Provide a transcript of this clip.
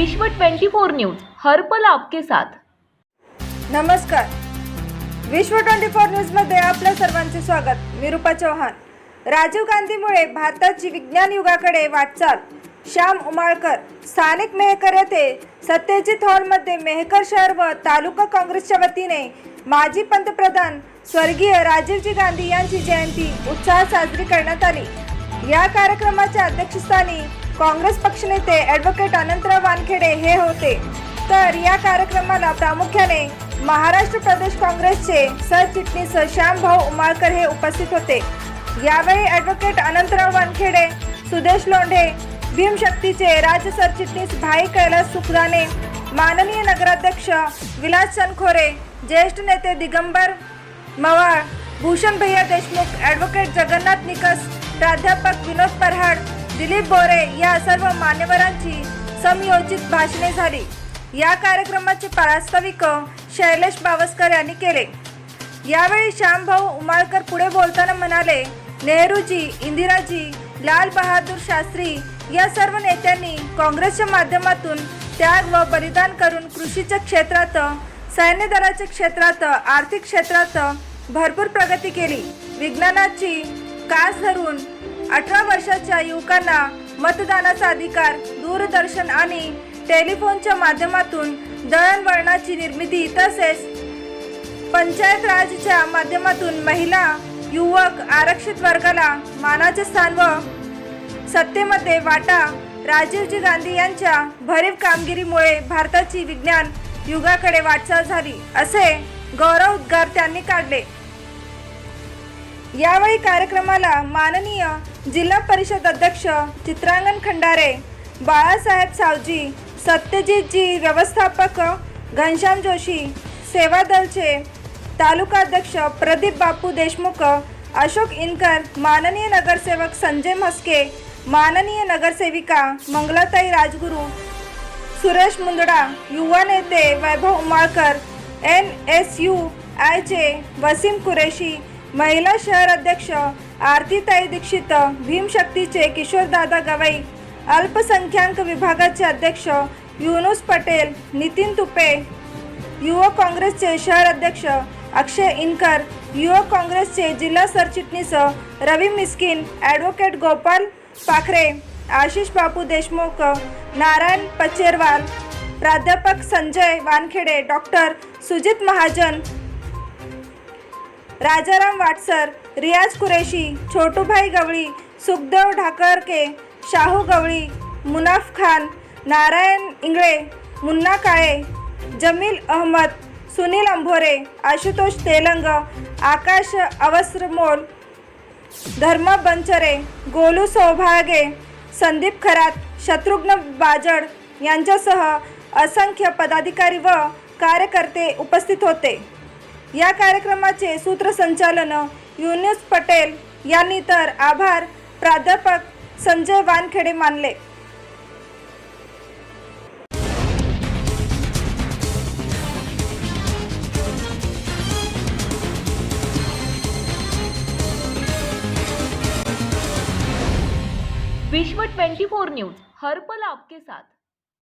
विश्व 24 न्यूज हर पल आपके साथ। नमस्कार, विश्व 24 न्यूजमध्ये आपल्या सर्वांचे स्वागत। मी रूपा चौहान। राजीव गांधीमुळे भारताची विज्ञान युगाकडे वाटचाल। श्याम उमाळकर स्थानिक मेहकर येथे सत्यजित हॉलमध्ये मेहकर शहर व तालुका काँग्रेसच्या वतीने माजी पंतप्रधान स्वर्गीय राजीवजी गांधी यांची जयंती उत्साहात साजरी करण्यात आली। या कार्यक्रमाच्या अध्यक्षस्थानी काँग्रेस पक्षनेते ॲडव्होकेट अनंतराव वानखेडे हे होते। तर या कार्यक्रमाला प्रामुख्याने महाराष्ट्र प्रदेश काँग्रेसचे सरचिटणीस श्यामभाऊ उमाळकर हे उपस्थित होते। यावेळी ॲडव्होकेट अनंतराव वानखेडे, सुदेश लोंढे, भीमशक्तीचे राज्य सरचिटणीस भाई कैलास सुखदाने, माननीय नगराध्यक्ष विलास चनखोरे, ज्येष्ठ नेते दिगंबर मवाळ, भूषण भैया देशमुख, ॲडव्होकेट जगन्नाथ निकस, प्राध्यापक विनोद परहाड, दिलीप बोरे या सर्व मान्यवरांची समयोजित भाषणे झाली। या कार्यक्रमाचे प्रास्ताविक शैलेश बावस्कर यांनी केले। यावेळी श्यामभाऊ उमाळकर पुढे बोलताना म्हणाले, नेहरूजी, इंदिराजी, लाल बहादूर शास्त्री या सर्व नेत्यांनी काँग्रेसच्या माध्यमातून त्याग व बलिदान करून कृषीच्या क्षेत्रात, सैन्य दलाच्या क्षेत्रात, आर्थिक क्षेत्रात भरपूर प्रगती केली। विज्ञानाची कास धरून 18 वर्षाच्या युवकांना मतदानाचा अधिकार, दूरदर्शन आणि टेलिफोनच्या माध्यमातून दळणवळणाची निर्मिती तसेच पंचायत राजच्या माध्यमातून महिला, युवक, आरक्षित वर्गाला मानाचे स्थान व सत्तेमध्ये वाटा, राजीवजी गांधी यांच्या भरीव कामगिरीमुळे भारताची विज्ञान युगाकडे वाटचाल झाली, असे गौरवोद्गार त्यांनी काढले। यावेळी कार्यक्रमाला माननीय जिल्हा परिषद अध्यक्ष चित्रांगण खंडारे, बाळासाहेब सावजी, सत्यजितजी व्यवस्थापक घनश्याम जोशी, सेवा दलचे तालुका अध्यक्ष प्रदीप बापू देशमुख, अशोक इनकर, माननीय नगरसेवक संजय म्हस्के, माननीय नगरसेविका मंगलाताई राजगुरू, सुरेश मुंदडा, युवा नेते वैभव उमाळकर, NSUIचे वसीम कुरेशी, महिला शहर अध्यक्ष आरतीताई दीक्षित, भीमशक्तीचे किशोरदादा गवई, अल्पसंख्याक विभागाचे अध्यक्ष युनुस पटेल, नितीन तुपे, युवक काँग्रेसचे शहर अध्यक्ष अक्षय इनकर, युवक काँग्रेसचे जिल्हा सरचिटणीस रवी मिस्किन, ॲडव्होकेट गोपाल पाखरे, आशिष बापू देशमुख, नारायण पचेरवाल, प्राध्यापक संजय वानखेडे, डॉक्टर सुजित महाजन, राजाराम वाटसर, रियाज कुरेशी, छोटूभाई गवळी, सुखदेव ढाकरके, शाहू गवळी, मुनाफ खान, नारायण इंगळे, मुन्ना काळे, जमील अहमद, सुनील अंभोरे, आशुतोष तेलंग, आकाश अवस्रमोल, धर्म बनचरे, गोलू सौभागे, संदीप खरात, शत्रुघ्न बाजड यांच्यासह असंख्य पदाधिकारी व कार्यकर्ते उपस्थित होते। या कार्यक्रमाचे सूत्रसंचालन युनुस पटेल यांनी तर आभार प्राध्यापक संजय वानखेडे मानले। विश्व 24 न्यूज हर पल आपके साथ।